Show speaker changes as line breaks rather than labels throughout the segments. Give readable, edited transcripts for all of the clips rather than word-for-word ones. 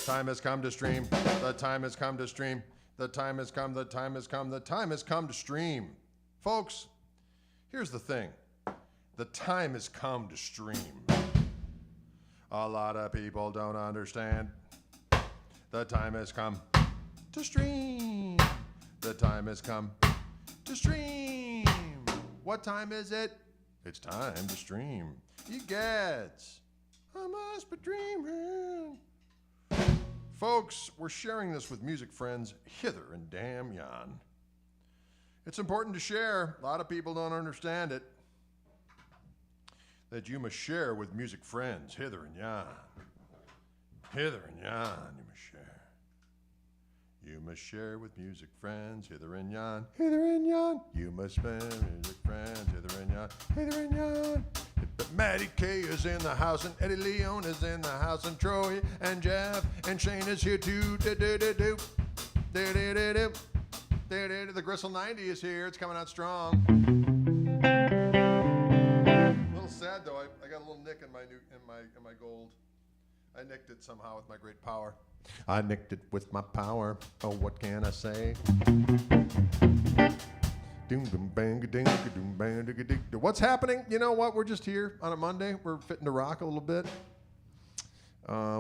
Time has come to stream. The time has come to stream. The time has come. The time has come. The time has come to stream. Folks, here's the thing. The time has come to stream. A lot of people don't understand. The time has come to stream. The time has come to stream. What time is it? It's time to stream. Egads, I must be dreaming. Folks, we're sharing this with music friends hither and damn yon. It's important to share. A lot of people don't understand it. That you must share with music friends hither and yon. Hither and yon, you must share. You must share with music friends hither and yon. Hither and yon. You must spend music friends hither and yon. Hither and yon. But Matty K is in the house, and Eddie Leon is in the house, and Troy and Jeff and Shane is here too. Do-do-do-do. Do-do-do-do. Do-do-do. The Gristle 90 is here. It's coming out strong. A little sad though. I got a little nick in my gold. I nicked it somehow with my great power. I nicked it with my power. Oh, what can I say? What's happening? You know what? We're just here on a Monday. We're fitting to rock a little bit.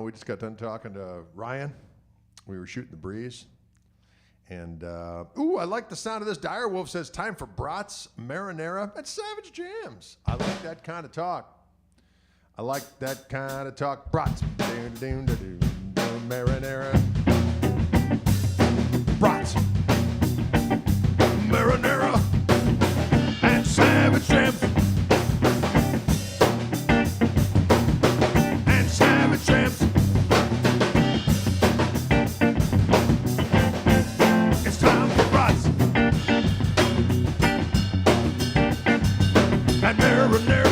We just got done talking to Ryan. We were shooting the breeze. And, ooh, I like the sound of this. Direwolf says, time for brats, marinara, and savage jams. I like that kind of talk. I like that kind of talk. Brats, marinara. Brats, marinara, and savage jams. And savage jams. It's time for brats and marinara.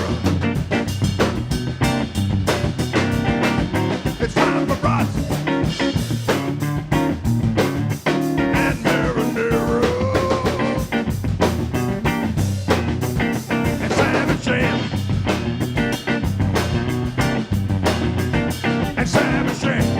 It's time for brats and marinara and savage jam and savage jam.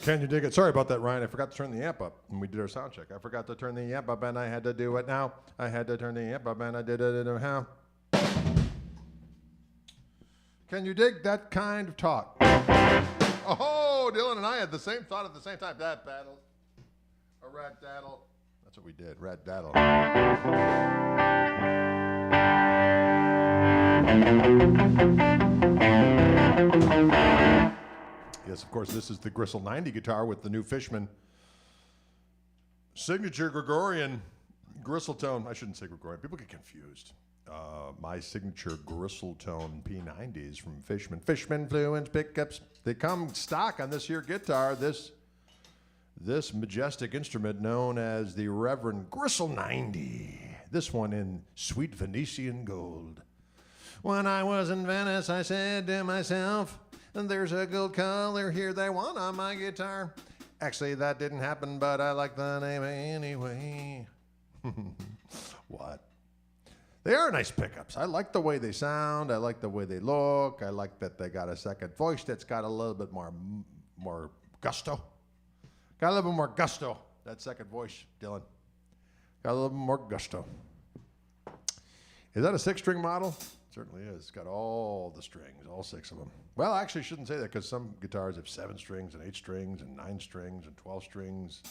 Can you dig it? Sorry about that, Ryan. I forgot to turn the amp up when we did our sound check. I forgot to turn the amp up, and I had to do it now. I had to turn the amp up, and I did it how? Can you dig that kind of talk? Oh, Dylan and I had the same thought at the same time. That battle. A rat daddle. That's what we did. Rat daddle. Yes, of course, this is the Gristle 90 guitar with the new Fishman signature Gregorian gristle tone. I shouldn't say Gregorian. People get confused. My signature gristle tone P90s from Fishman. Fishman Fluence pickups. They come stock on this here guitar. This majestic instrument known as the Reverend Gristle 90. This one in sweet Venetian gold. When I was in Venice, I said to myself, there's a gold color here they want on my guitar. Actually, that didn't happen, but I like the name anyway. What? They are nice pickups. I like the way they sound. I like the way they look. I like that they got a second voice that's got a little bit more gusto. Got a little bit more gusto. That second voice, Dylan. Got a little bit more gusto. Is that a 6-string model? It certainly is. It's got all the strings, all 6 of them. Well, I actually shouldn't say that because some guitars have 7 strings and 8 strings and 9 strings and 12 strings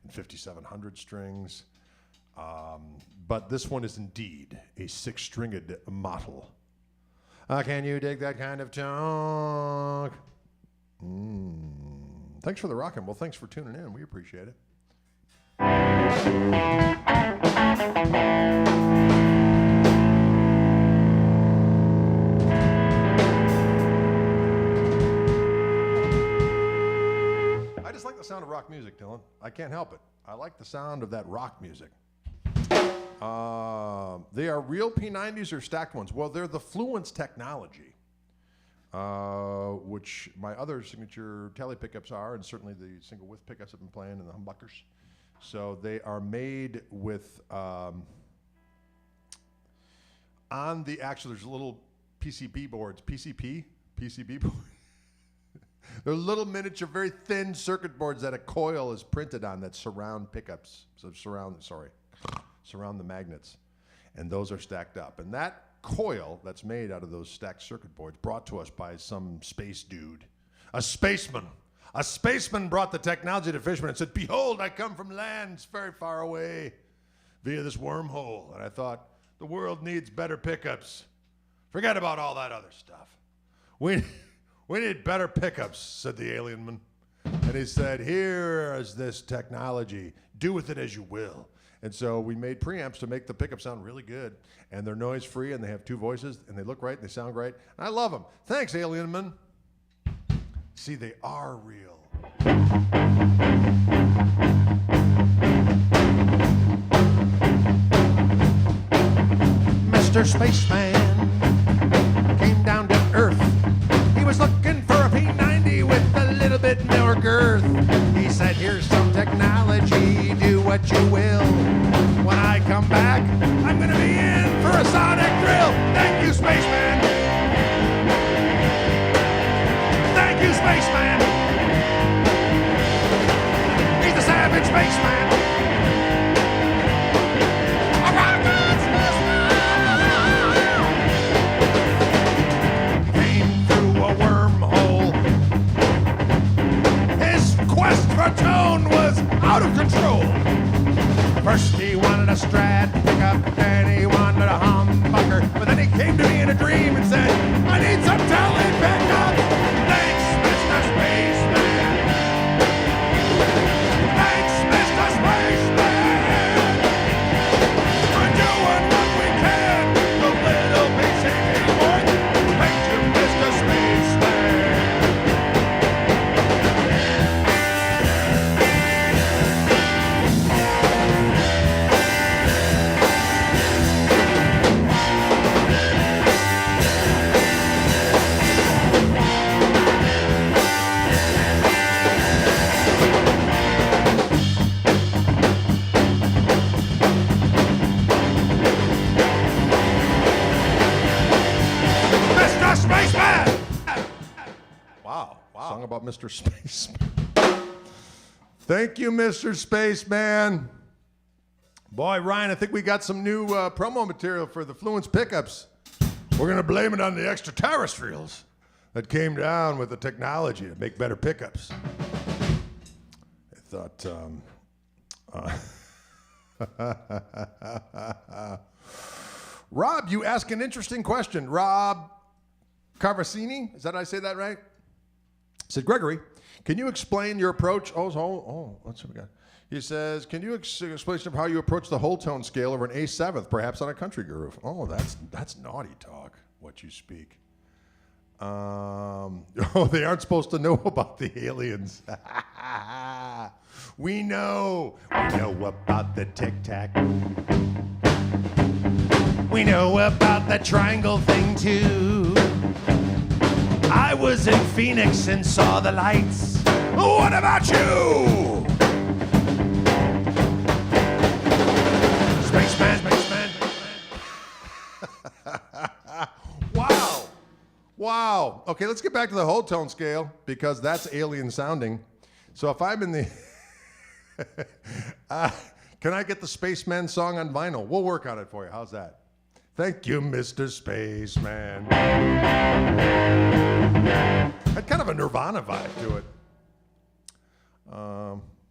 and 5,700 strings. But this one is indeed a 6-stringed model. Can you dig that kind of talk? Thanks for the rockin'. Well, thanks for tuning in. We appreciate it. I just like the sound of rock music, Dylan. I can't help it. I like the sound of that rock music. They are real P90s or stacked ones? Well, they're the Fluence technology, which my other signature tele pickups are, and certainly the single width pickups I've been playing and the humbuckers. So they are made with, on the actual, there's little PCB boards, PCB boards. They're little miniature, very thin circuit boards that a coil is printed on that surround pickups, surround the magnets, and those are stacked up. And that coil that's made out of those stacked circuit boards brought to us by some space dude, a spaceman. A spaceman brought the technology to Fishman and said, behold, I come from lands very far away via this wormhole. And I thought, the world needs better pickups. Forget about all that other stuff. We need better pickups, said the alien man. And he said, here is this technology. Do with it as you will. And so we made preamps to make the pickup sound really good. And they're noise free, and they have 2 voices, and they look right, and they sound great. And I love them. Thanks, alien man. See, they are real. Mr. Spaceman came down to Earth. He was looking for a P90 with a little bit more girth. He said, here's some technology, do what you will. When I come back, I'm gonna be in for a sonic thrill. Thank you, Spaceman. Thank you, Spaceman. He's the savage Spaceman. A rocket spaceman. Came through a wormhole. His quest for tone was out of control. First he wanted a Strat pickup, then he wanted a humbucker. But then he came to me in a dream and said, I need some tele pickups. Thanks, Mr. Spaceman. Thanks, Mr. Spaceman. We're doing what we can. The little PC keyboard. Thank you, Mr. Spaceman. Mr. Spaceman! Wow. Song about Mr. Spaceman. Thank you, Mr. Spaceman. Boy, Ryan, I think we got some new promo material for the Fluence pickups. We're going to blame it on the extraterrestrials that came down with the technology to make better pickups. I thought, Rob, you ask an interesting question. Rob Carvasini, is that I say that right? Said, Gregory, can you explain your approach? What's what we got? He says, can you explain how you approach the whole tone scale over an A7th, perhaps on a country groove? Oh, that's naughty talk, what you speak. They aren't supposed to know about the aliens. We know about the tic-tac. We know about the triangle thing, too. I was in Phoenix and saw the lights. What about you? Spaceman. Wow. Okay, let's get back to the whole tone scale because that's alien sounding. So if I'm in the... can I get the Spaceman song on vinyl? We'll work on it for you. How's that? Thank you, Mr. Spaceman. Had kind of a Nirvana vibe to it.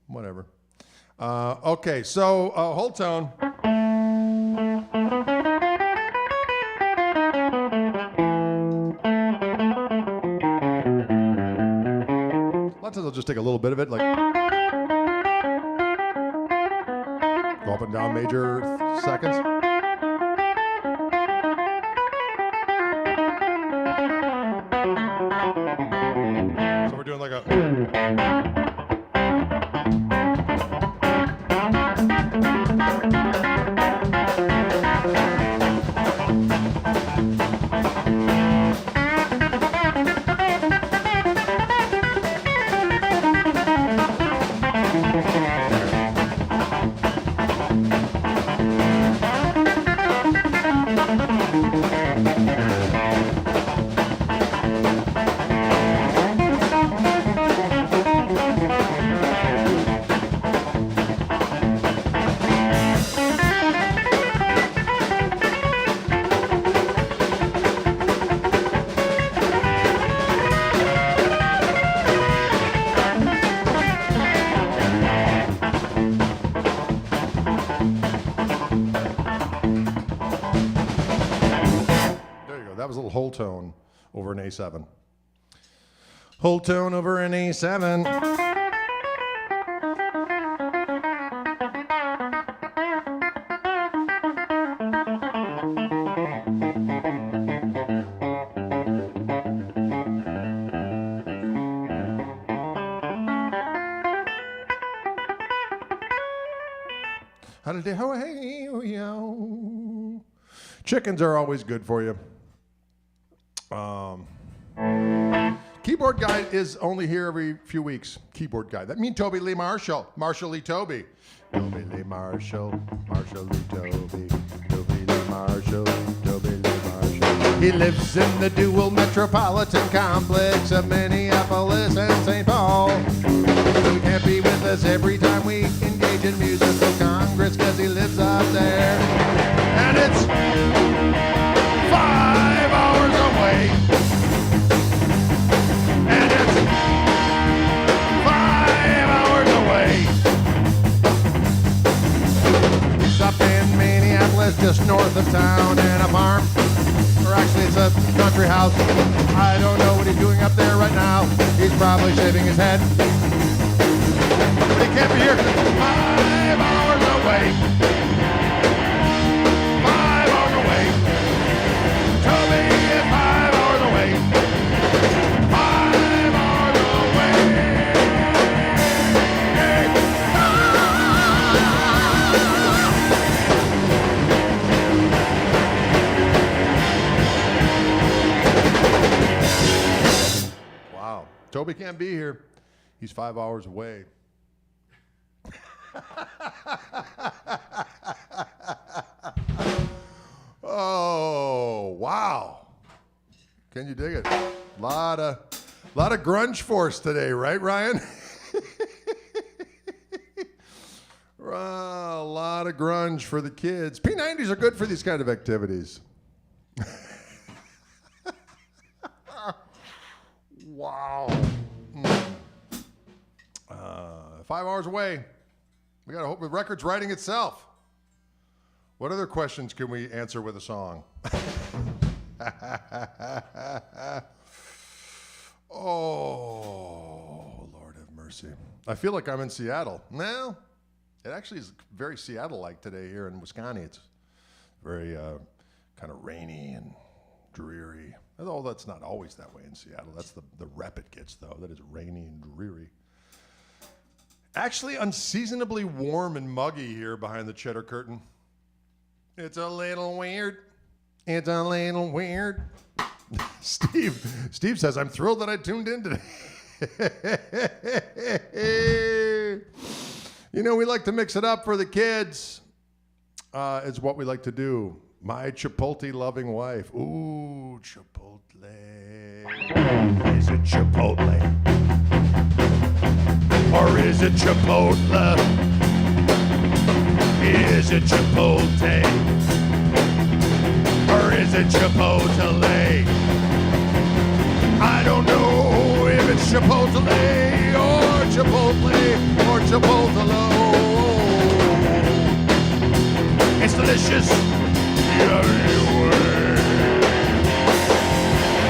Whatever. Okay, so whole tone. Lots of they'll just take a little bit of it, like go up and down major seconds. So we're doing like a... Whole tone over an A7. Whole tone over an A7. Chickens are always good for you. Keyboard guy is only here every few weeks. Keyboard guy. That means Toby Lee Marshall. Marshall Lee Toby. Toby Lee Marshall. Marshall Lee Toby. Toby Lee Marshall. Toby Lee Marshall. He lives in the dual metropolitan complex of Minneapolis and St. Paul. He can't be with us every time we engage in musical congress because he lives up there. And it's 5 hours away. And it's 5 hours away. He's up in Minneapolis, just north of town, and a farm. Or actually, it's a country house. I don't know what he's doing up there right now. He's probably shaving his head. But he can't be here 5 hours away. 5 hours away. Toby is 5 hours away. 5 hours away. Wow. Toby can't be here. He's 5 hours away. Oh, wow. Can you dig it? Lot of grunge force today, right, Ryan? A lot of grunge for the kids. P90s are good for these kind of activities. Wow. 5 hours away. We got to hope the record's writing itself. What other questions can we answer with a song? Oh, Lord have mercy. I feel like I'm in Seattle. No, it actually is very Seattle-like today here in Wisconsin. It's very kind of rainy and dreary. Although that's not always that way in Seattle. That's the rep it gets, though. That is rainy and dreary. Actually unseasonably warm and muggy here behind the cheddar curtain. It's a little weird. It's a little weird. Steve says, I'm thrilled that I tuned in today. You know, we like to mix it up for the kids. It's what we like to do. My Chipotle-loving wife. Ooh, Chipotle. Is it Chipotle? Or is it Chipotle? Is it Chipotle? Or is it Chipotle? I don't know if it's Chipotle or Chipotle or Chipotle. It's delicious.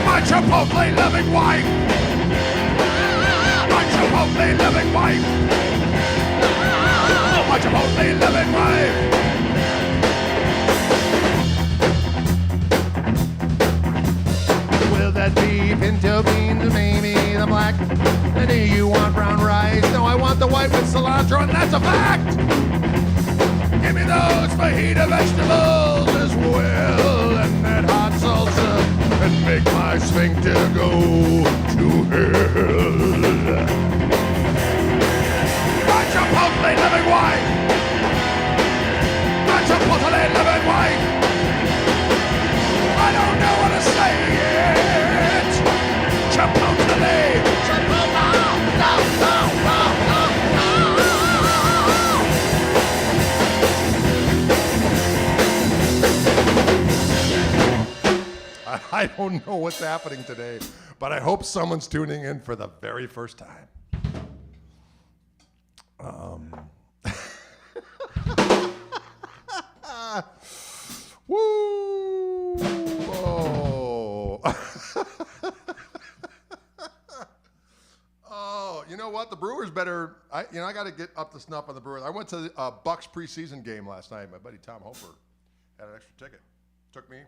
My Chipotle-loving wife. My Chipotle-loving wife. My Chipotle-loving wife. Will that be pinto beans, maybe the black? Do you want brown rice? No, I want the white with cilantro, and that's a fact. Give me those fajita vegetables as well, and that hot salsa, and make my sphincter go to hell. My Chipotle-loving wife. My Chipotle-loving wife. I don't know what to say yet. Chipotle. Chipotle. No, no, no, no, no. I don't know what's happening today, but I hope someone's tuning in for the very first time. Woo! Oh. Oh, you know what? The Brewers better. I got to get up to snuff on the Brewers. I went to the Bucks preseason game last night. My buddy Tom Hofer had an extra ticket. Took me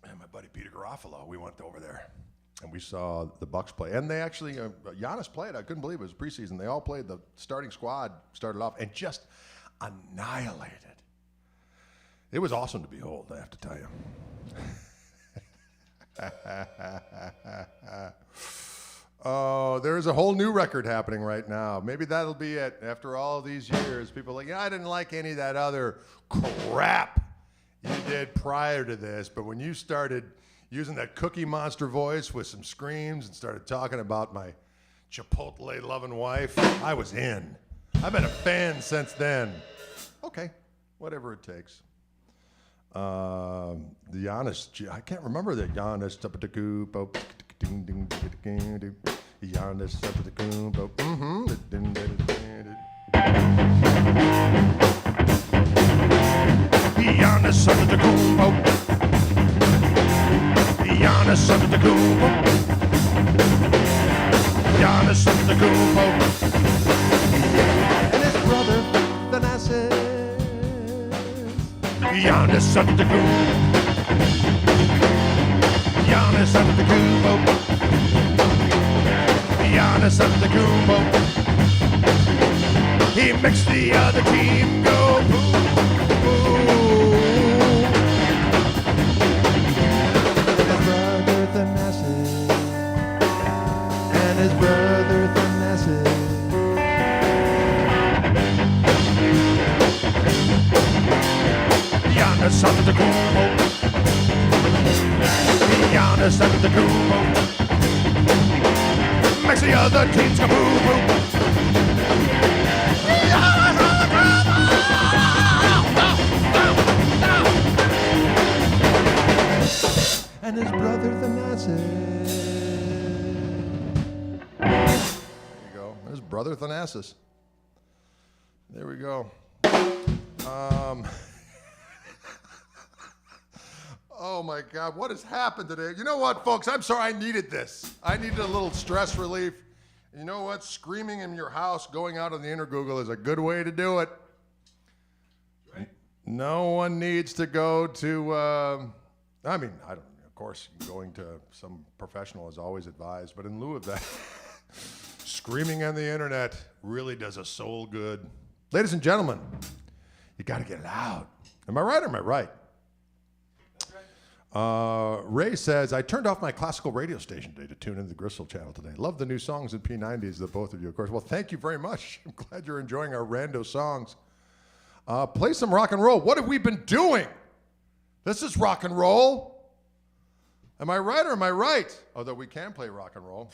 and my buddy Peter Garofalo. We went over there and we saw the Bucks play. And they actually, Giannis played. I couldn't believe it was preseason. They all played. The starting squad started off and just annihilated. It was awesome to behold, I have to tell you. Oh, there's a whole new record happening right now. Maybe that'll be it. After all these years, people are like, yeah, I didn't like any of that other crap you did prior to this. But when you started using that Cookie Monster voice with some screams and started talking about my Chipotle-loving wife, I was in. I've been a fan since then. Okay, whatever it takes. The Giannis, I can't remember the Giannis. Giannis Antetokounmpo. Giannis Antetokounmpo. Giannis Antetokounmpo. Giannis Antetokounmpo. And his brother Thanasis. Giannis Antetokounmpo. Giannis Antetokounmpo. Giannis Antetokounmpo. He makes the other team go boom, boom. His brother Thanasis. And his brother Thanasis. Giannis Antetokounmpo. Giannis Antetokounmpo. Makes the other teams go boo boo. and his brother Thanasis. There you go. There's brother Thanasis. There we go. Oh my God, what has happened today? You know what, folks? I'm sorry, I needed this. I needed a little stress relief. You know what? Screaming in your house, going out on the Intergoogle is a good way to do it. Right. No one needs to go to, of course, going to some professional is always advised, but in lieu of that, screaming on the internet really does a soul good. Ladies and gentlemen, you got to get loud. Am I right or am I right? Ray says, I turned off my classical radio station today to tune into the Gristle channel today. Love the new songs in P90s, the both of you, of course. Well, thank you very much. I'm glad you're enjoying our rando songs. Play some rock and roll. What have we been doing? This is rock and roll. Am I right or am I right? Although we can play rock and roll.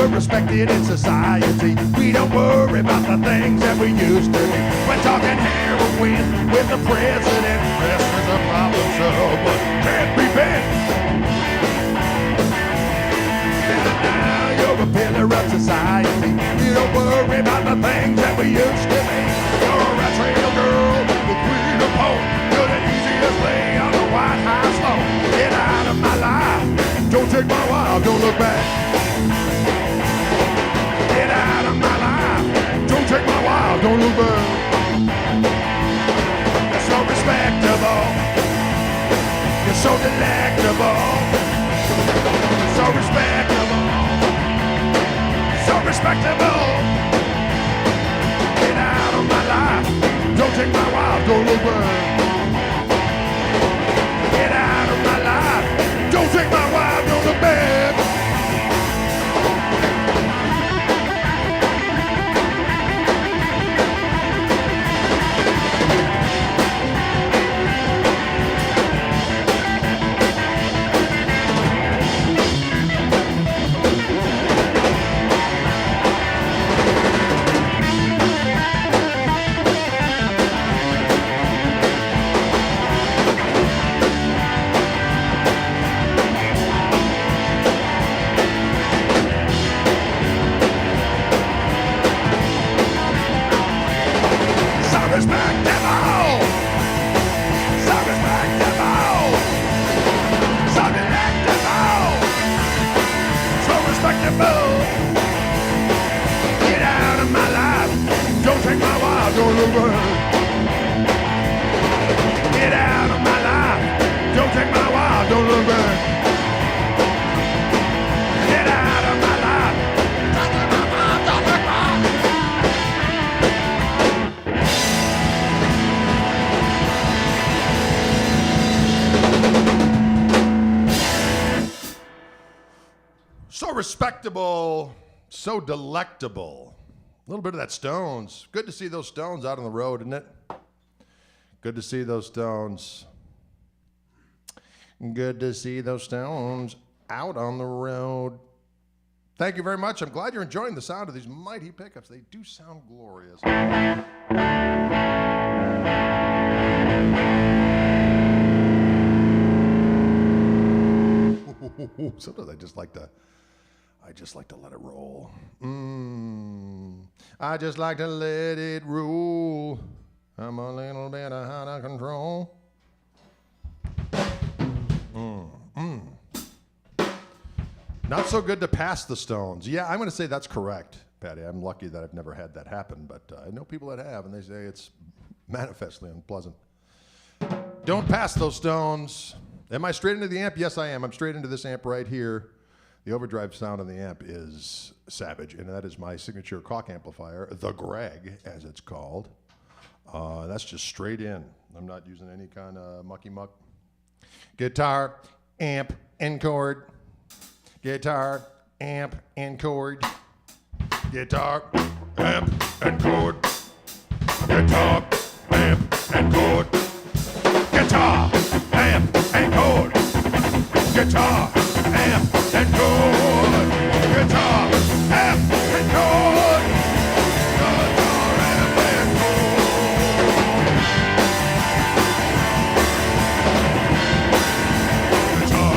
Respected in society. We don't worry about the things that we used to be. We're talking heroin with the president. This is a problem so but can't be bent. And now you're a pillar of society. You don't worry about the things that we used to be. You're a rat trail girl, the queen of hope. You're the easiest thing on the White House lawn. Get out of my life. Don't take my wife, don't look back. Get out of my life. Don't take my wife, don't look back. You're so respectable. You're so delectable. So respectable. So respectable. Get out of my life. Don't take my wife, don't look back. Get out of my life. Don't take my wife, don't look back. Get out of my life. Don't take my wife, don't look back. Get out of my life. Don't take my wife, don't look back. So respectable, so delectable. A little bit of that Stones. Good to see those Stones out on the road, isn't it? Good to see those Stones. Good to see those Stones out on the road. Thank you very much. I'm glad you're enjoying the sound of these mighty pickups. They do sound glorious. Sometimes I just like to let it roll. I just like to let it roll. I'm a little bit out of control. Not so good to pass the Stones. Yeah, I'm going to say that's correct, Patty. I'm lucky that I've never had that happen, but I know people that have, and they say it's manifestly unpleasant. Don't pass those Stones. Am I straight into the amp? Yes, I am. I'm straight into this amp right here. The overdrive sound on the amp is savage, and that is my signature Koch amplifier, the Greg, as it's called. That's just straight in. I'm not using any kind of mucky-muck. Guitar, amp, and chord. Guitar, amp, and chord. Guitar, amp, and chord. Guitar, amp, and chord. Guitar, amp, and chord. Guitar, amp, and chord. Guitar, amp, and chord. Guitar, amp, and chord. Guitar,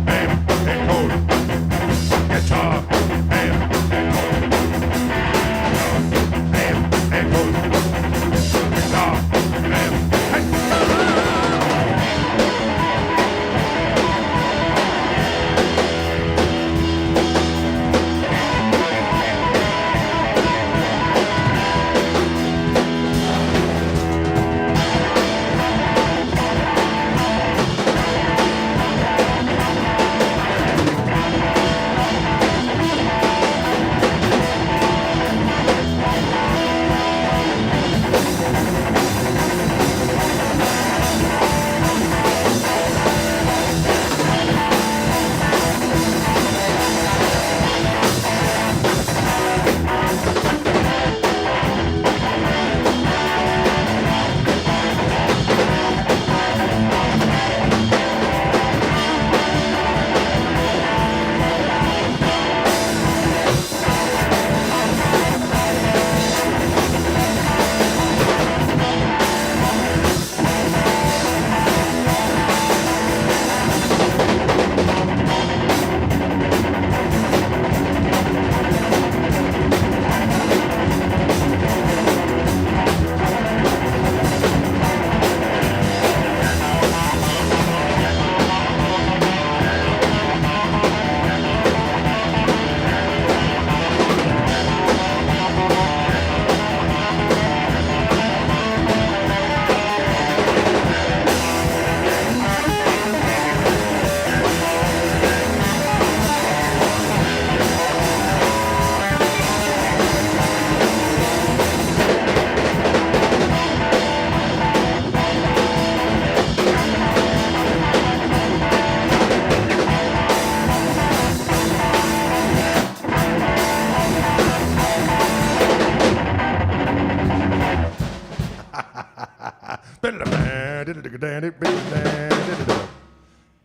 amp, and chord. Guitar, amp, and chord. Guitar, amp, and chord. Guitar, amp, and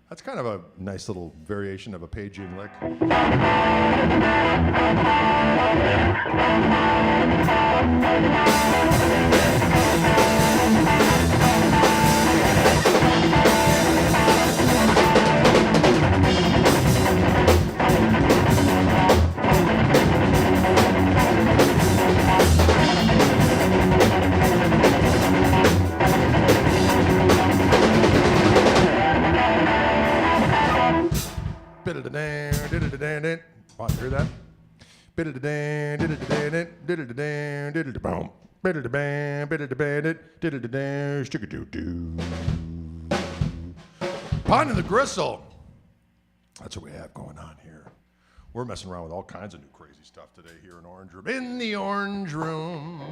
that's kind of a nice little variation of a Pagian lick. Want to hear that? Pond in the Gristle. That's what we have going on here. We're messing around with all kinds of new crazy stuff today here in Orange Room. In the Orange Room.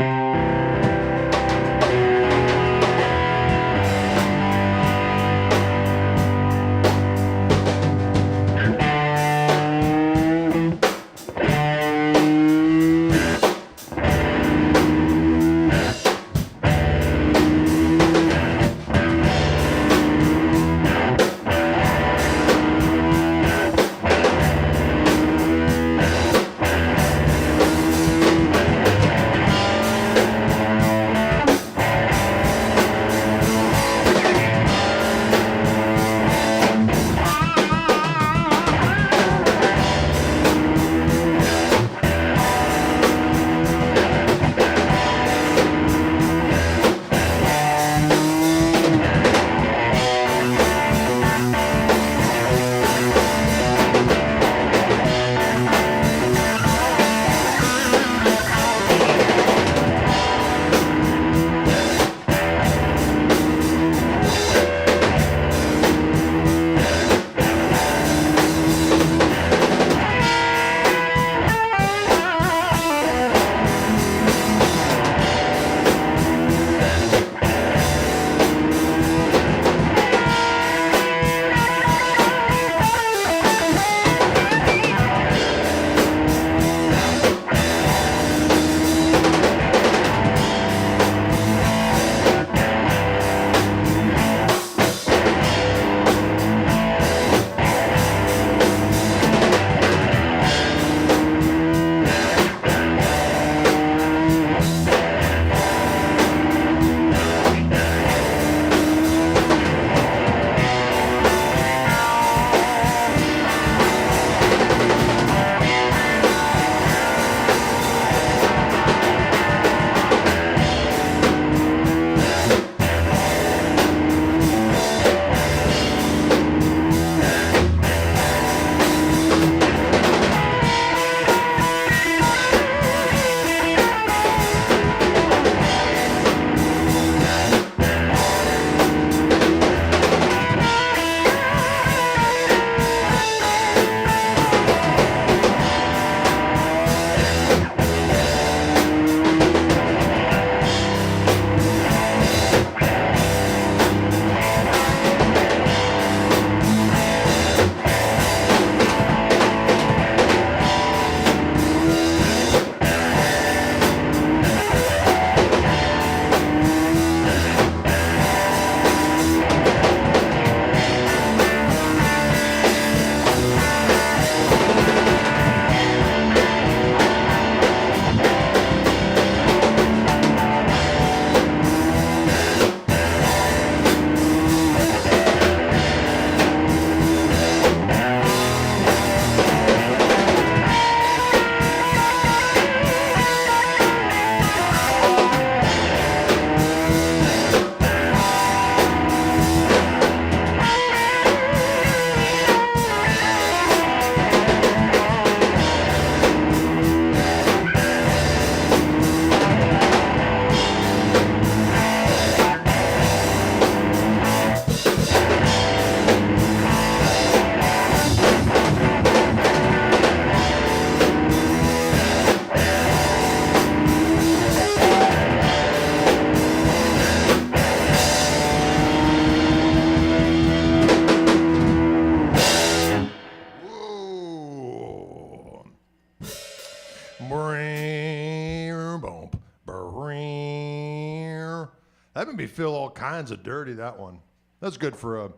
That made me feel all kinds of dirty, that one. That's good for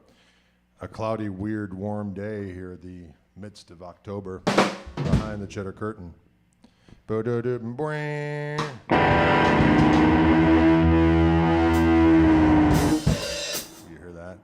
a cloudy, weird, warm day here at the midst of October behind the cheddar curtain. You hear that?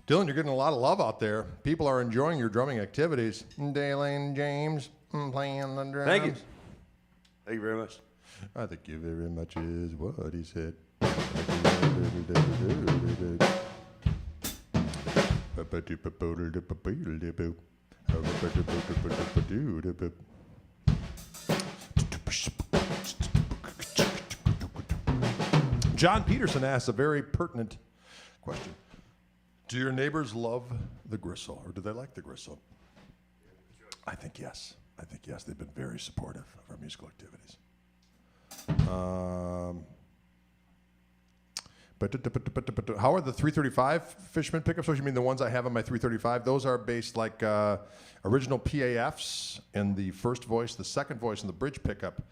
Dylan, you're getting a lot of love out there. People are enjoying your drumming activities. Dalen James playing the drums.
Thank you. Thank you very much.
I think you very much is what he said. John Peterson asks a very pertinent question. Do your neighbors love the gristle, or do they like the gristle? I think yes. I think yes. They've been very supportive of our musical activities. How are the 335 Fishman pickups? What you mean the ones I have on my 335? Those are based like original PAFs in the first voice. The second voice in the bridge pickup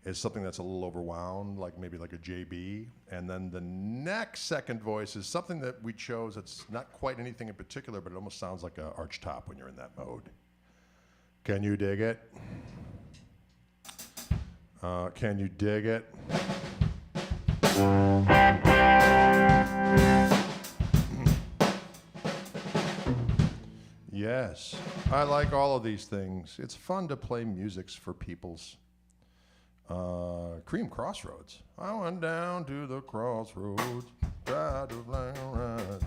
is something that's a little overwound, like maybe like a JB. And then the next second voice is something that we chose that's not quite anything in particular, but it almost sounds like an arch top when you're in that mode. Can you dig it? Can you dig it? Yes, I like all of these things. It's fun to play musics for people's. Cream Crossroads. I went down to the crossroads, tried to fly around.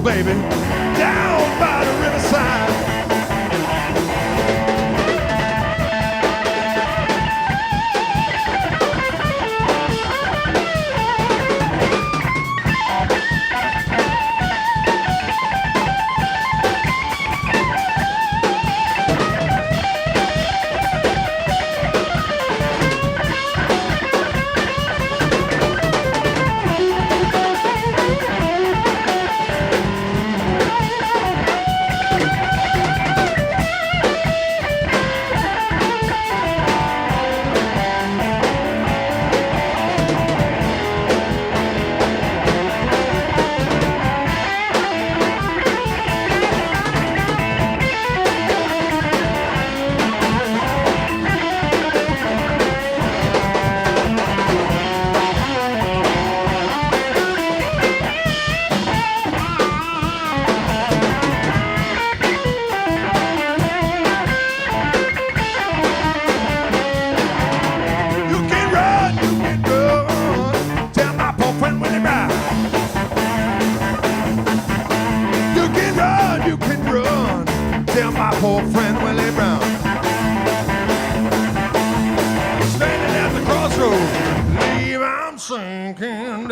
Baby, down by the riverside.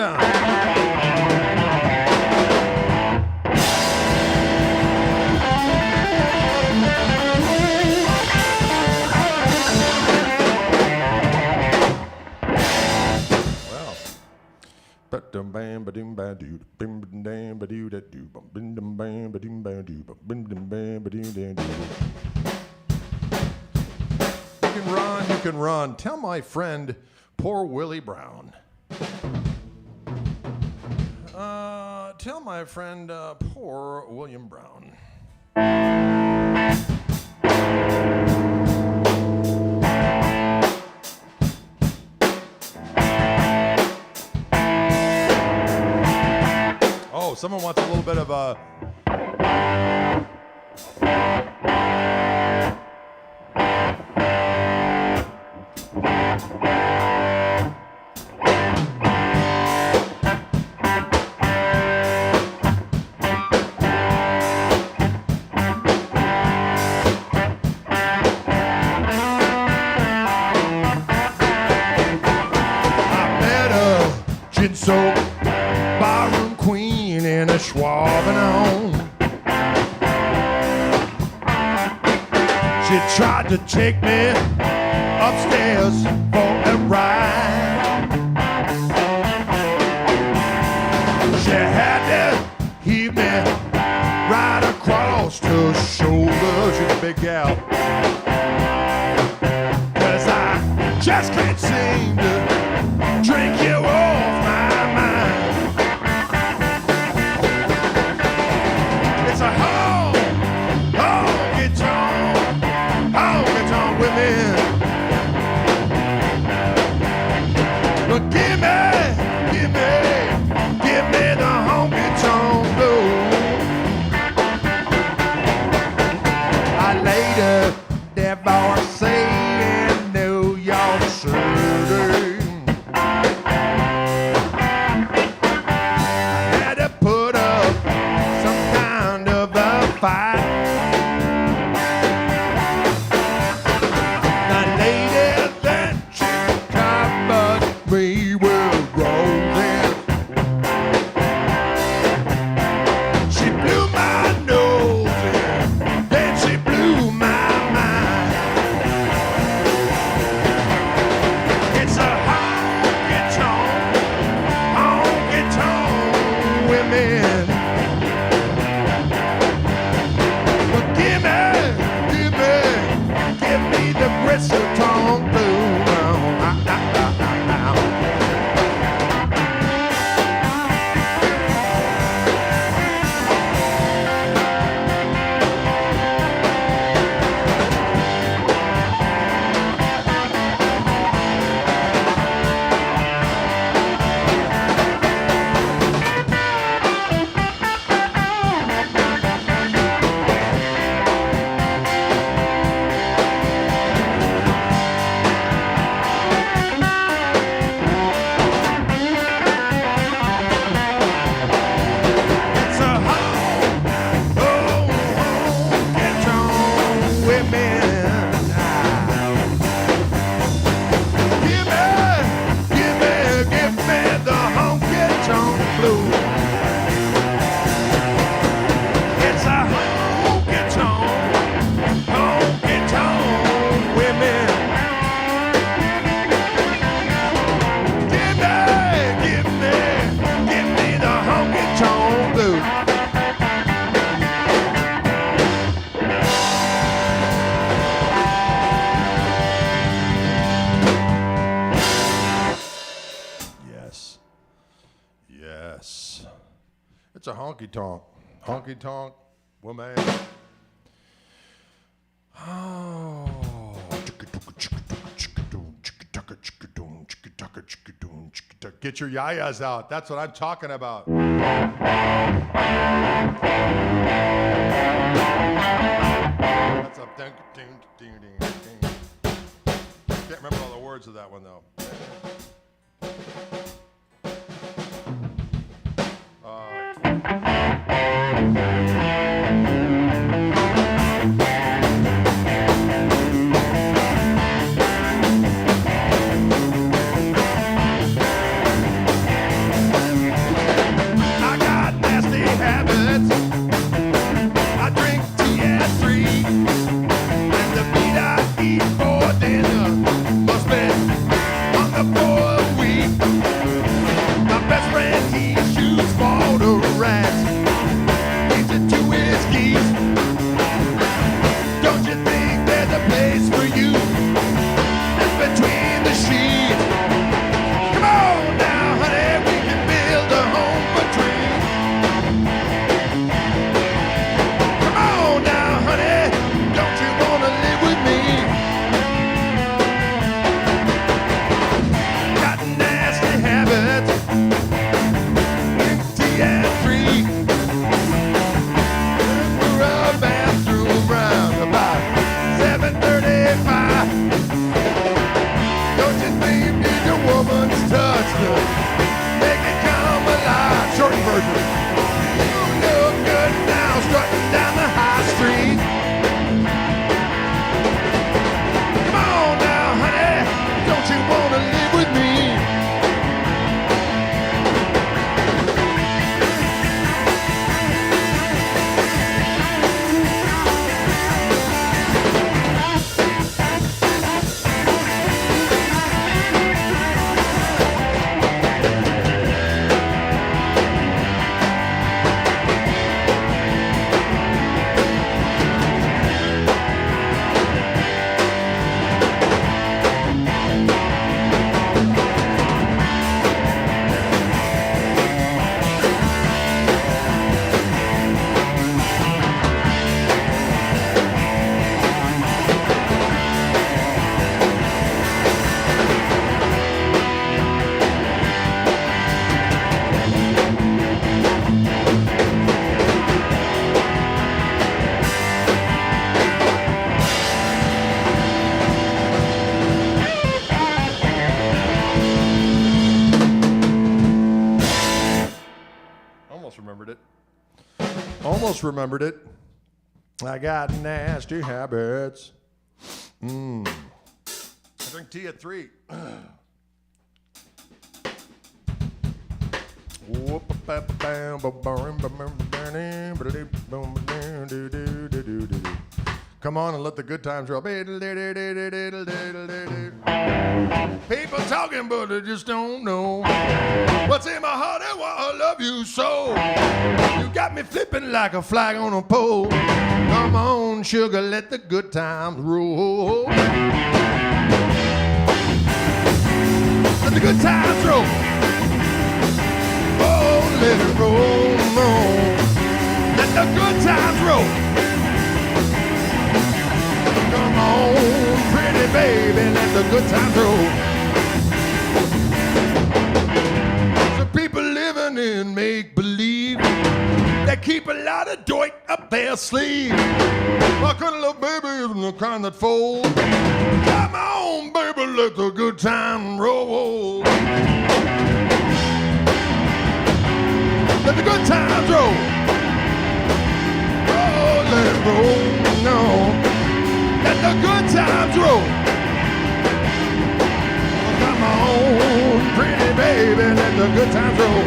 You can run. Tell my friend, poor Willie Brown. Tell my friend, poor William Brown. Oh, someone wants a little bit of a... gin-soaked barroom queen in a swabbing on. She tried to take me upstairs for a ride. She had to heave me right across her shoulder. She's a big gal. 'Cause I just can't seem to drink you off my mind. It's a honky-tonk women. But give me the honky-tonk blues. I later divorced in New York City. It's a honky-tonk. Honky-tonk woman. Oh. Get your yayas out. That's what I'm talking about. That's a ding, ding, ding, ding, ding. Can't remember all the words of that one, though. almost remembered it. Almost remembered it. I got nasty habits. I drink tea at 3. Come on and let the good times roll. People talking, but they just don't know what's in my heart and why I love you so. You got me flipping like a flag on a pole. Come on, sugar, let the good times roll. Let the good times roll. Oh, let it roll on. Let the good times roll. Come on, pretty baby, let the good times roll. Some people living in make-believe. They keep a lot of dirt up their sleeve. My kind of little baby isn't the kind that folds. Come on, baby, let the good time roll. Let the good times roll. Oh, let it roll, no. Let the good times roll. Come on, pretty baby, let the good times roll.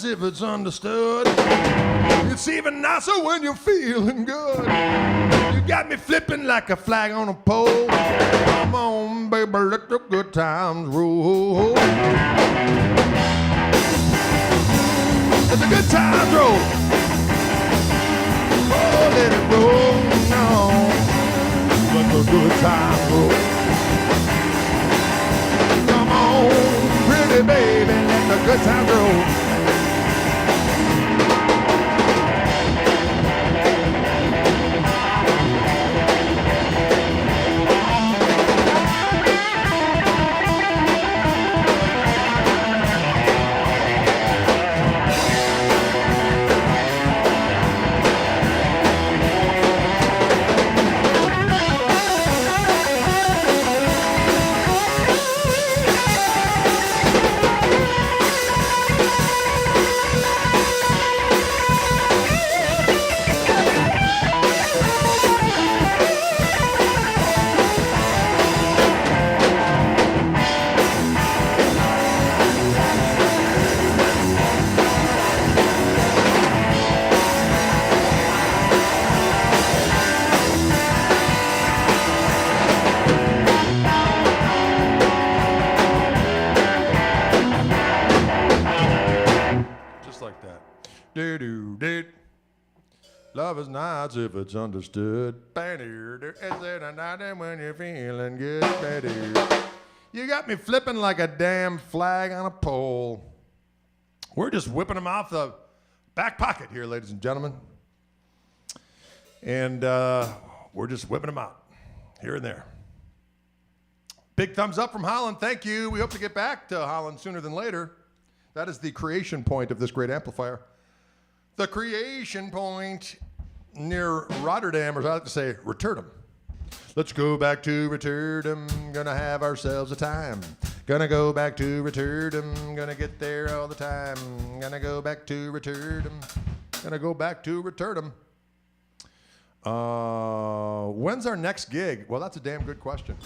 If it's understood, it's even nicer when you're feeling good. You got me flipping like a flag on a pole. Come on, baby, let the good times roll. Let the good times roll. Oh, let it roll now. Let the good times roll. Come on, pretty baby, let the good times roll. Love is nice if it's understood. Is it a night when you're feeling good? You got me flipping like a damn flag on a pole. We're just whipping them off the back pocket here, ladies and gentlemen. And we're just whipping them out here and there. Big thumbs up from Holland. Thank you. We hope to get back to Holland sooner than later. That is the creation point of this great amplifier. The creation point near Rotterdam, or as I like to say, Rotterdam. Let's go back to Rotterdam, gonna have ourselves a time. Gonna go back to Rotterdam, gonna get there all the time. Gonna go back to Rotterdam, gonna go back to Rotterdam. When's our next gig? Well, that's a damn good question.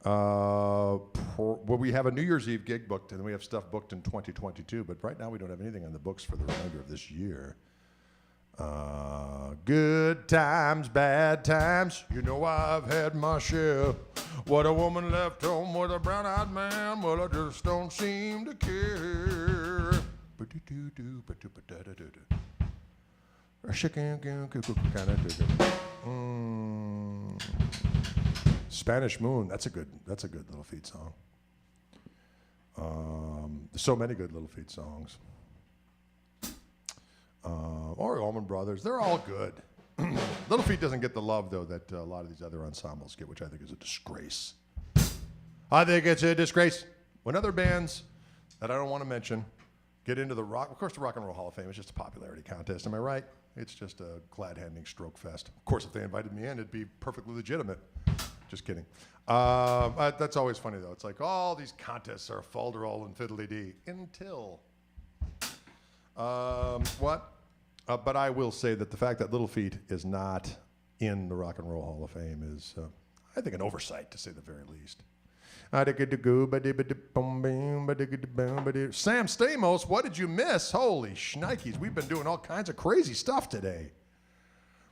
Well, we have a New Year's Eve gig booked, and we have stuff booked in 2022, but right now we don't have anything on the books for the remainder of this year. Good times, bad times, you know I've had my share. What a woman left home with a brown-eyed man, well, I just don't seem to care. Spanish Moon, that's a good Little Feat song. There's so many good Little Feat songs. Or Allman Brothers, they're all good. Little Feat doesn't get the love, though, that a lot of these other ensembles get, which I think is a disgrace. I think it's a disgrace. When other bands that I don't want to mention get into the rock, of course, the Rock and Roll Hall of Fame is just a popularity contest, am I right? It's just a glad-handing stroke fest. Of course, if they invited me in, it'd be perfectly legitimate. Just kidding. That's always funny, though. It's like all these contests are falderall and fiddly-dee until... what? But I will say that the fact that Little Feat is not in the Rock and Roll Hall of Fame is, I think, an oversight, to say the very least. Sam Stamos, what did you miss? Holy shnikes, we've been doing all kinds of crazy stuff today.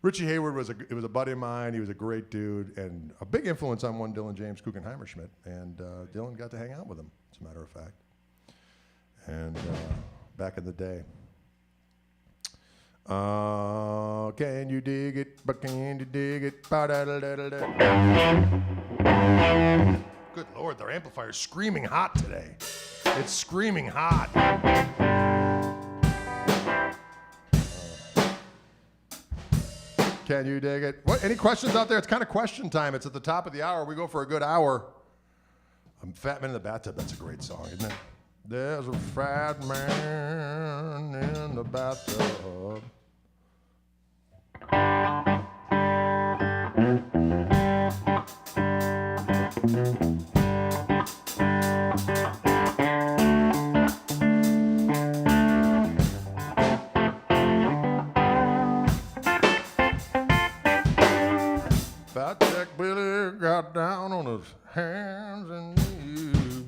Richie Hayward was a buddy of mine. He was a great dude and a big influence on one Dylan James Guggenheimer-Schmidt. And Dylan got to hang out with him, as a matter of fact. And back in the day. Can you dig it? But can you dig it? Good Lord, their amplifier's screaming hot today. It's screaming hot. Can you dig it? What? Any questions out there? It's kind of question time. It's at the top of the hour. We go for a good hour. Fat Man in the Bathtub. That's a great song, isn't it? There's a fat man in the bathtub. Fat Jack Billy got down on his hands and knees.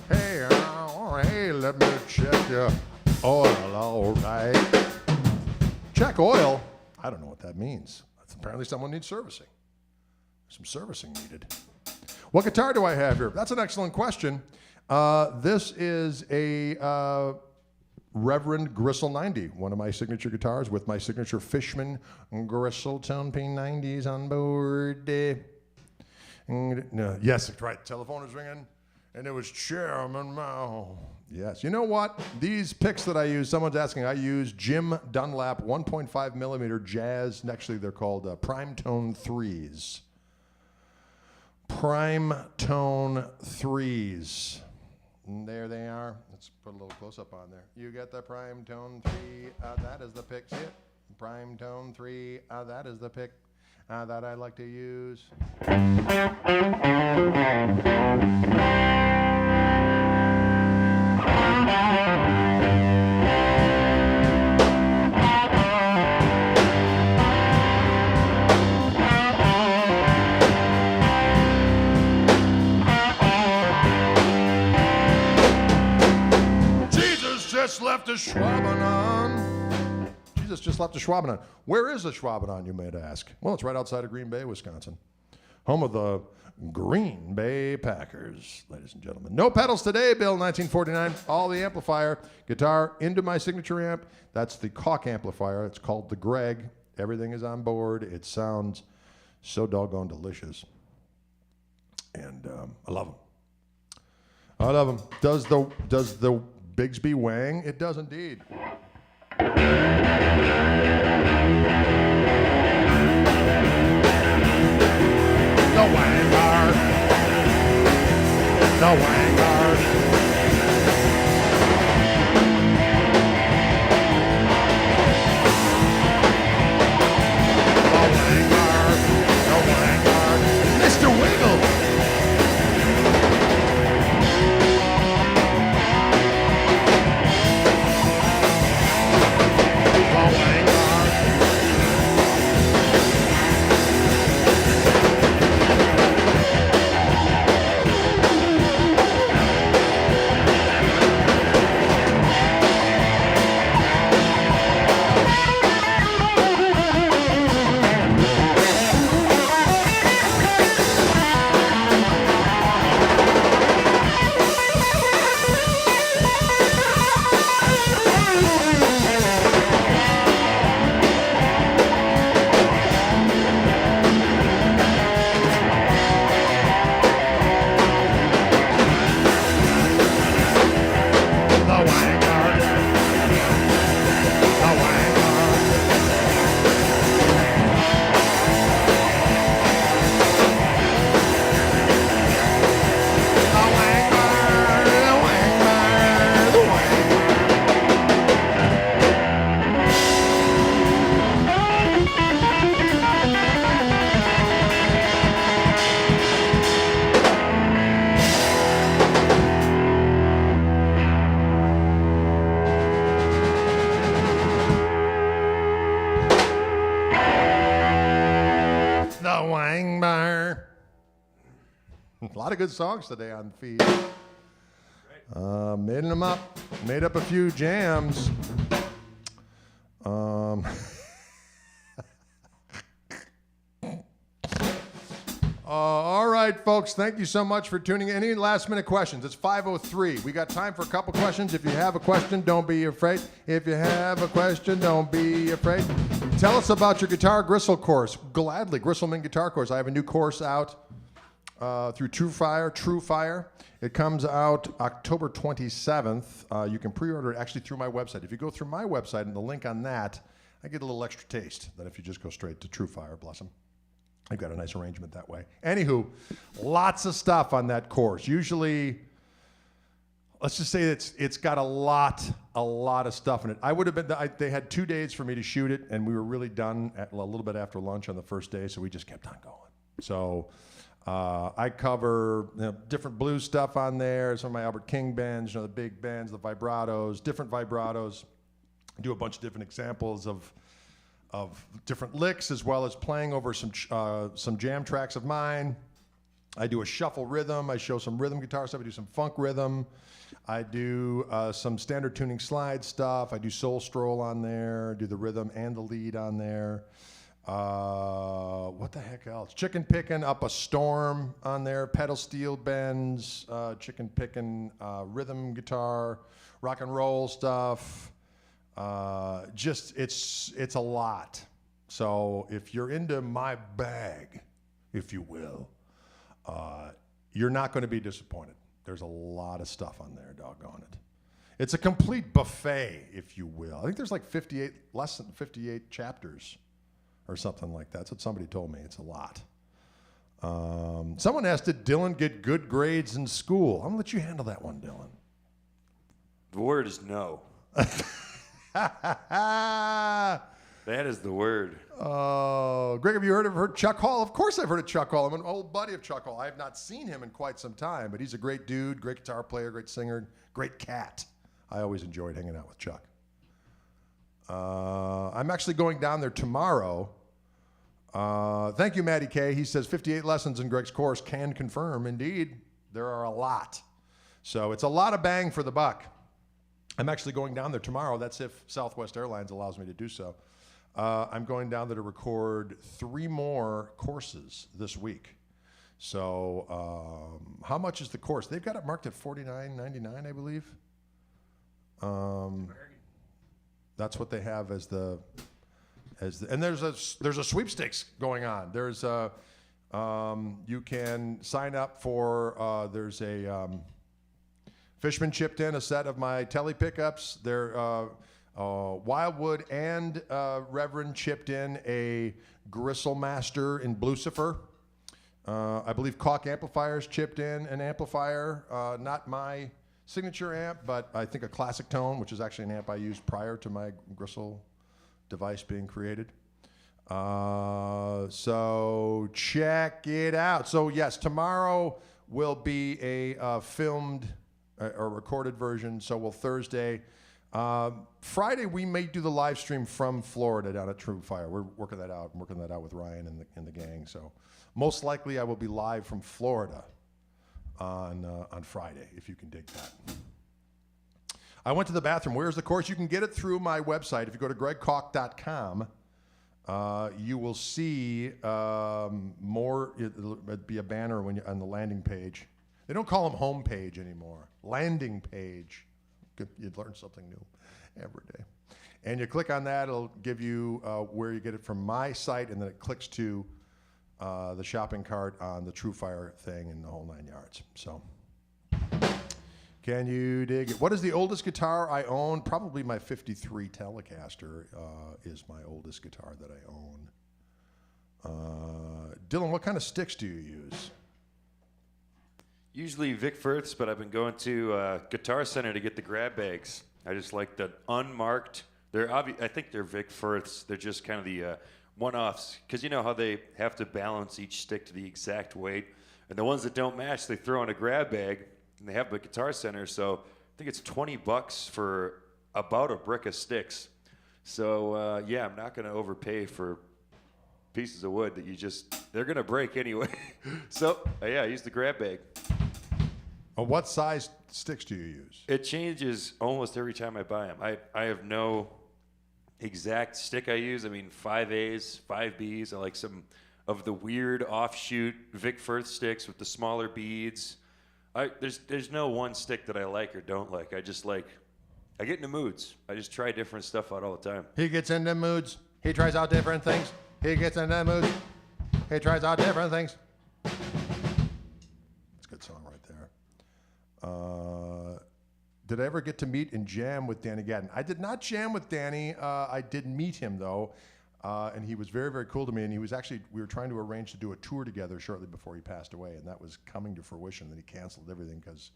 Hey, hey, let me check your oil, all right. Check oil? I don't know what that means. Apparently someone needs servicing. Some servicing needed. What guitar do I have here? That's an excellent question. This is a Reverend Gristle 90, one of my signature guitars with my signature Fishman Gristle Tone P90s on board. Yes, right. Telephone is ringing. And it was Chairman Mao. Yes. You know what? These picks that I use, someone's asking, I use Jim Dunlap 1.5 millimeter jazz. Actually, they're called Prime Tone 3s. Prime Tone 3s. And there they are. Let's put a little close-up on there. You get the Prime Tone 3. That is the pick. See it? Prime Tone 3. That is the pick that I like to use. Jesus just left the Schwabenon. Jesus just left the Schwabenon. Where is the Schwabenon, you might ask? Well, it's right outside of Green Bay, Wisconsin. Home of the Green Bay Packers, ladies and gentlemen. No pedals today, Bill, 1949. All the amplifier, guitar into my signature amp. That's the Koch amplifier. It's called the Greg. Everything is on board. It sounds so doggone delicious. And I love them. I love them. Does the Bigsby wang? It does indeed. No Vanguard. No Vanguard. No Vanguard. No A lot of good songs today on the feed. Made them up. Made up a few jams. All right, folks. Thank you so much for tuning in. Any last-minute questions? It's 5:03. We got time for a couple questions. If you have a question, don't be afraid. If you have a question, don't be afraid. Tell us about your guitar gristle course. Gladly, Gristleman Guitar Course. I have a new course out through True Fire. It comes out October 27th. You can pre-order it actually through my website. If you go through my website and the link on that, I get a little extra taste than if you just go straight to True Fire, bless them. I've got a nice arrangement that way. Anywho, lots of stuff on that course. Usually, let's just say it's got a lot of stuff in it. I would have been. They had 2 days for me to shoot it, and we were really done at a little bit after lunch on the first day, so we just kept on going. So I cover different blues stuff on there. Some of my Albert King bends, the big bends, the vibratos, different vibratos. I do a bunch of different examples of different licks, as well as playing over some jam tracks of mine. I do a shuffle rhythm. I show some rhythm guitar stuff. I do some funk rhythm. I do some standard tuning slide stuff. I do soul stroll on there. I do the rhythm and the lead on there. What the heck else? Chicken picking up a storm on there. Pedal steel bends. Chicken picking rhythm guitar. Rock and roll stuff. It's a lot. So if you're into my bag, if you will, you're not going to be disappointed. There's a lot of stuff on there, doggone it. It's a complete buffet, if you will. I think there's like less than 58 chapters or something like that. That's what somebody told me. It's a lot. Someone asked, did Dylan get good grades in school? I'm going to let you handle that one, Dylan.
The word is no. That is the word.
Oh, Greg, have you ever heard Chuck Hall? Of course I've heard of Chuck Hall. I'm an old buddy of Chuck Hall. I have not seen him in quite some time, but he's a great dude, great guitar player, great singer, great cat. I always enjoyed hanging out with Chuck. I'm actually going down there tomorrow. Thank you, Matty K. He says 58 lessons in Greg's course. Can confirm. Indeed, there are a lot. So it's a lot of bang for the buck. I'm actually going down there tomorrow. That's if Southwest Airlines allows me to do so. I'm going down there to record 3 more courses this week. So how much is the course? They've got it marked at $49.99, I believe. That's what they have as the and there's a sweepstakes going on. There's you can sign up for there's a Fishman chipped in a set of my Tele pickups. Wildwood and Reverend chipped in a Gristle Master in Blucifer. I believe Koch Amplifiers chipped in an amplifier, not my signature amp, but I think a Classic Tone, which is actually an amp I used prior to my Gristle device being created. So check it out. So yes, tomorrow will be a filmed or recorded version. So will Thursday. Friday we may do the live stream from Florida down at True Fire. We're working that out. I'm working that out with Ryan and the gang. So most likely I will be live from Florida on Friday, if you can dig that. I went to the bathroom. Where's the course? You can get it through my website. If you go to gregkoch.com, you will see more. It'll be a banner when you're on the landing page. They don't call them home page anymore. Landing page. You'd learn something new every day. And you click on that, it'll give you where you get it from my site, and then it clicks to the shopping cart on the True Fire thing and the whole 9 yards. So, can you dig it? What is the oldest guitar I own? Probably my 53 Telecaster is my oldest guitar that I own. Dylan, what kind of sticks do you use?
Usually Vic Firths, but I've been going to Guitar Center to get the grab bags. I just like the unmarked. I think they're Vic Firths. They're just kind of the one-offs, because you know how they have to balance each stick to the exact weight, and the ones that don't match, they throw in a grab bag, and they have them at Guitar Center. So I think it's $20 for about a brick of sticks. So yeah, I'm not going to overpay for pieces of wood that they're going to break anyway. So, yeah, I use the grab bag.
What size sticks do you use?
It changes almost every time I buy them. I have no exact stick I use. I mean, 5As, 5Bs. I like some of the weird offshoot Vic Firth sticks with the smaller beads. There's no one stick that I like or don't like. I get into moods. I just try different stuff out all the time.
He gets into moods. He tries out different things. He gets into moods. He tries out different things. It's a good song right there. Did I ever get to meet and jam with Danny Gadden? I did not jam with Danny. I did meet him, though, and he was very, very cool to me. And he was actually, we were trying to arrange to do a tour together shortly before he passed away, and that was coming to fruition. Then he canceled everything because,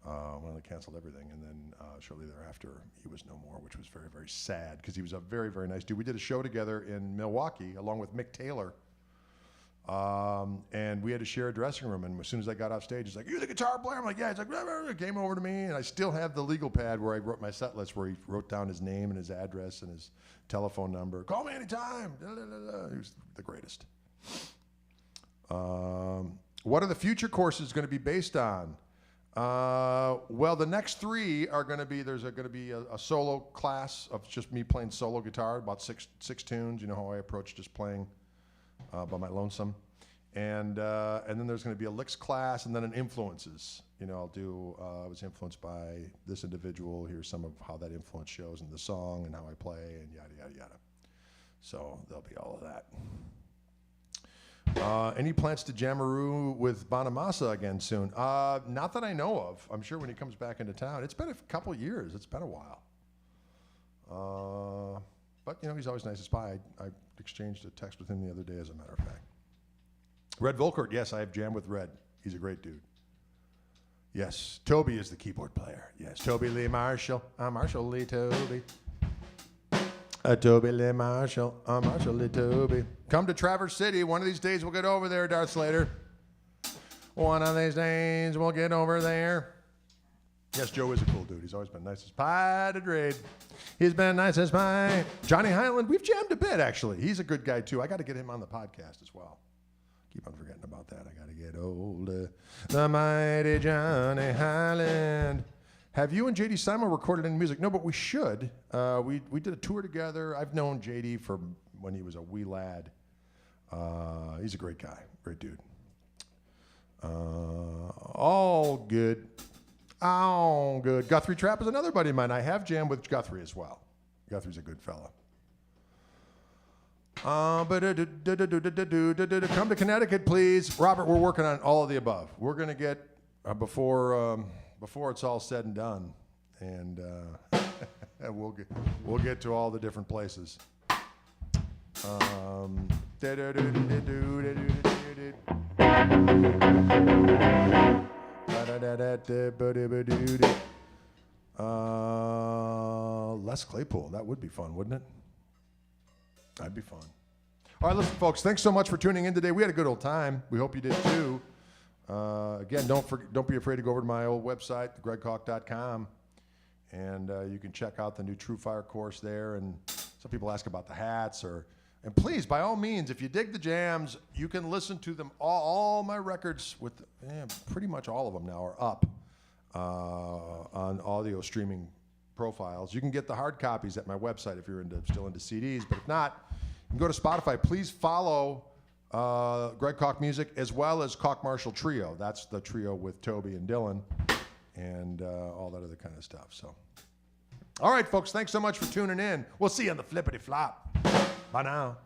they canceled everything. And then shortly thereafter, he was no more, which was very, very sad because he was a very, very nice dude. We did a show together in Milwaukee along with Mick Taylor. And we had to share a dressing room. And as soon as I got off stage, he's like, "You the guitar player?" I'm like, "Yeah." He's like, "It came over to me." And I still have the legal pad where I wrote my set list, where he wrote down his name and his address and his telephone number. "Call me anytime." He was the greatest. What are the future courses going to be based on? Well, the next 3 are going to be, there's going to be a solo class of just me playing solo guitar, about six tunes. You know how I approach just playing by my lonesome, and then there's going to be a licks class, and then an influences. You know, I'll do. I was influenced by this individual. Here's some of how that influence shows in the song and how I play, and yada yada yada. So there'll be all of that. Any plans to jamaroo with Bonamassa again soon? Not that I know of. I'm sure when he comes back into town. It's been a couple years. It's been a while. But, you know, he's always nice as pie. I exchanged a text with him the other day, as a matter of fact. Red Volkert, yes, I have jammed with Red. He's a great dude. Yes, Toby is the keyboard player. Yes, Toby Lee Marshall. I'm Marshall Lee Toby. Toby Lee Marshall. I'm Marshall Lee Toby. Come to Traverse City. One of these days we'll get over there, Darth Slater. One of these days we'll get over there. Yes, Joe is a cool dude. He's always been nice as pie to trade. He's been nice as pie. Johnny Highland, we've jammed a bit, actually. He's a good guy, too. I got to get him on the podcast as well. Keep on forgetting about that. I got to get older. The mighty Johnny Highland. Have you and J.D. Simon recorded any music? No, but we should. We did a tour together. I've known J.D. from when he was a wee lad. He's a great guy. Great dude. All good. Oh, good. Guthrie Trapp is another buddy of mine. I have jammed with Guthrie as well. Guthrie's a good fella. Come to Connecticut, please. Robert, we're working on all of the above. We're going to get, before it's all said and done, and we'll get to all the different places. Les Claypool, that would be fun, wouldn't it? That'd be fun. All right, listen, folks, thanks so much for tuning in today. We had a good old time. We hope you did too. Again, don't be afraid to go over to my old website, gregkoch.com, and you can check out the new True Fire course there. And some people ask about the hats, and please, by all means, if you dig the jams, you can listen to them. All my records, with pretty much all of them now, are up on audio streaming profiles. You can get the hard copies at my website if you're still into CDs, but if not, you can go to Spotify. Please follow Greg Koch Music as well as Koch Marshall Trio. That's the trio with Toby and Dylan and all that other kind of stuff. So, all right, folks, thanks so much for tuning in. We'll see you on the flippity flop. Bye now.